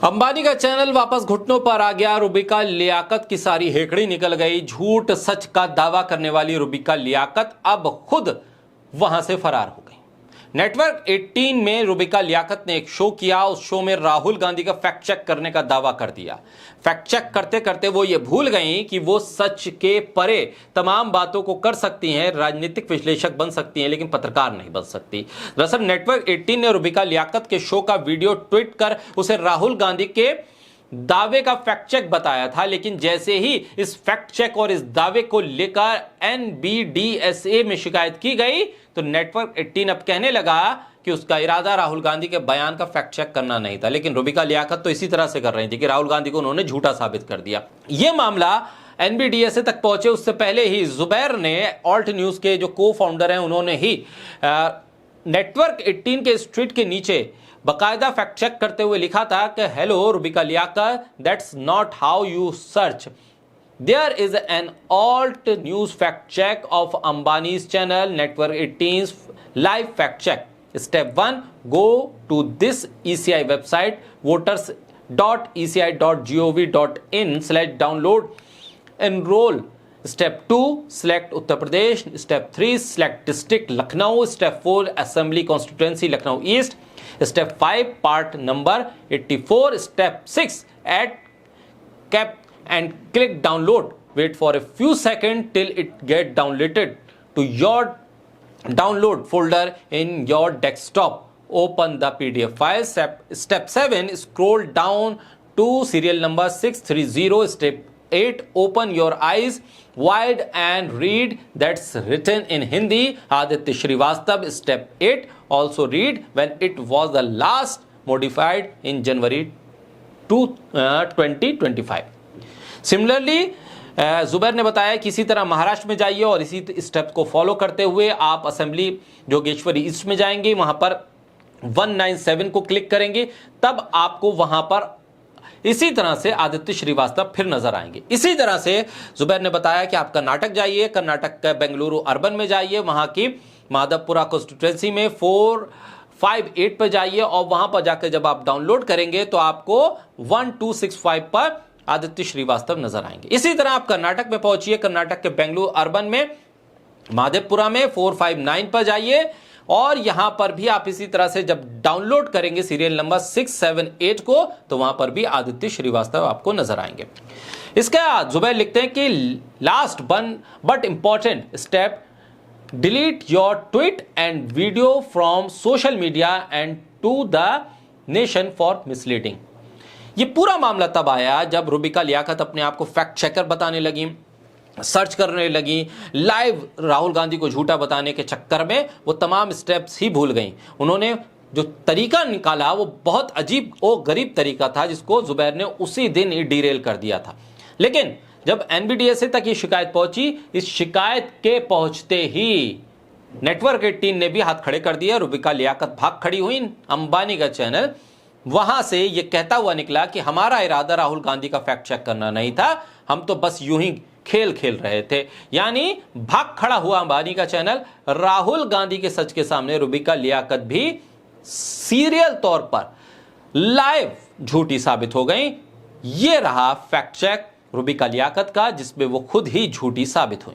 अंबानी का चैनल वापस घुटनों पर आ गया। रुबिका लियाकत की सारी हेकड़ी निकल गई। झूठ सच का दावा करने वाली रुबिका लियाकत अब खुद वहां से फरार हो गई। नेटवर्क 18 में रुबिका लियाकत ने एक शो किया। उस शो में राहुल गांधी का फैक्ट चेक करने का दावा कर दिया। फैक्ट चेक करते करते वो ये भूल गई कि वो सच के परे तमाम बातों को कर सकती हैं, राजनीतिक विश्लेषक बन सकती हैं, लेकिन पत्रकार नहीं बन सकती। दरअसल नेटवर्क 18 ने रुबिका लियाकत के शो का वीडियो ट्वीट कर उसे राहुल गांधी के दावे का फैक्ट चेक बताया था, लेकिन जैसे ही इस फैक्ट चेक और इस दावे को लेकर NBDSA में शिकायत की गई तो नेटवर्क 18 अब कहने लगा कि उसका इरादा राहुल गांधी के बयान का फैक्ट चेक करना नहीं था। लेकिन रुबिका लियाकत तो इसी तरह से कर रही थी कि राहुल गांधी को उन्होंने झूठा साबित कर दिया। यह मामला NBDSA तक पहुंचे उससे पहले ही जुबैर ने, ऑल्ट न्यूज के जो को फाउंडर हैं, उन्होंने ही नेटवर्क 18 के इस ट्वीट के नीचे बाकायदा फैक्ट चेक करते हुए लिखा था कि hello Rubika Liyaquat, that's not how you search. There is an alt news fact check of Ambani's channel Network 18's live fact check. Step 1, go to this ECI website voters.eci.gov.in/download enroll. Step 2, select Uttar Pradesh. Step 3, select district Lucknow. Step 4, assembly constituency Lucknow East. Step 5, part number 84. Step 6, add cap and click download. Wait for a few seconds till it get downloaded to your download folder in your desktop. Open the PDF file. Step 7, scroll down to serial number 630. Step 8, open your eyes wide and read. That's written in Hindi. Aditya Srivastav. Step 8, also read when it was the last modified in January 2025. Similarly Zubair ने बताया कि इसी तरह महाराष्ट्र में जाइए और इसी step को फॉलो करते हुए आप असेंबली जोगेश्वरी ईस्ट में जाएंगे, वहां पर 197 को क्लिक करेंगे, तब आपको वहां पर इसी तरह से आदित्य श्रीवास्तव फिर नजर आएंगे। इसी तरह से जुबैर ने बताया कि आप कर्नाटक जाइए, कर्नाटक के बेंगलुरु अर्बन में जाइए, वहां की माधवपुरा कॉन्स्टिट्यूएंसी में 458 पर जाइए और वहां पर जाकर जब आप डाउनलोड करेंगे तो आपको 1265 पर आदित्य श्रीवास्तव नजर आएंगे। इसी तरह आप कर्नाटक में पहुंचिए, कर्नाटक के बेंगलुरु अर्बन में माधेपुरा में 459 पर जाइए और यहां पर भी आप इसी तरह से जब डाउनलोड करेंगे सीरियल नंबर 678 को तो वहां पर भी आदित्य श्रीवास्तव आपको नजर आएंगे। इसके बाद जुबैर लिखते हैं कि last one but important step, delete your tweet and video from social media and to the nation for misleading. ये पूरा मामला तब आया जब रुबिका लियाकत अपने आप को फैक्ट चेकर बताने लगी, सर्च करने लगी, लाइव राहुल गांधी को झूठा बताने के चक्कर में वो तमाम स्टेप्स ही भूल गई। उन्होंने जो तरीका निकाला वो बहुत अजीब और गरीब तरीका था जिसको जुबैर ने उसी दिन ही डीरेल कर दिया था। लेकिन जब NBDSA तक ये शिकायत पहुंची, इस शिकायत के पहुंचते ही नेटवर्क 18 ने भी हाथ खड़े कर दिया। रुबिका लियाकत भाग खड़ी हुई। अंबानी का चैनल वहां से ये कहता हुआ निकला कि हमारा इरादा राहुल गांधी का फैक्ट चेक करना नहीं था, हम तो बस यूं ही खेल खेल रहे थे। यानी भाग खड़ा हुआ अंबानी का चैनल। राहुल गांधी के सच के सामने रुबिका लियाकत भी सीरियल तौर पर लाइव झूठी साबित हो गई। ये रहा फैक्ट चेक रुबिका लियाकत का, जिसमें वो खुद ही झूठी साबित हुई।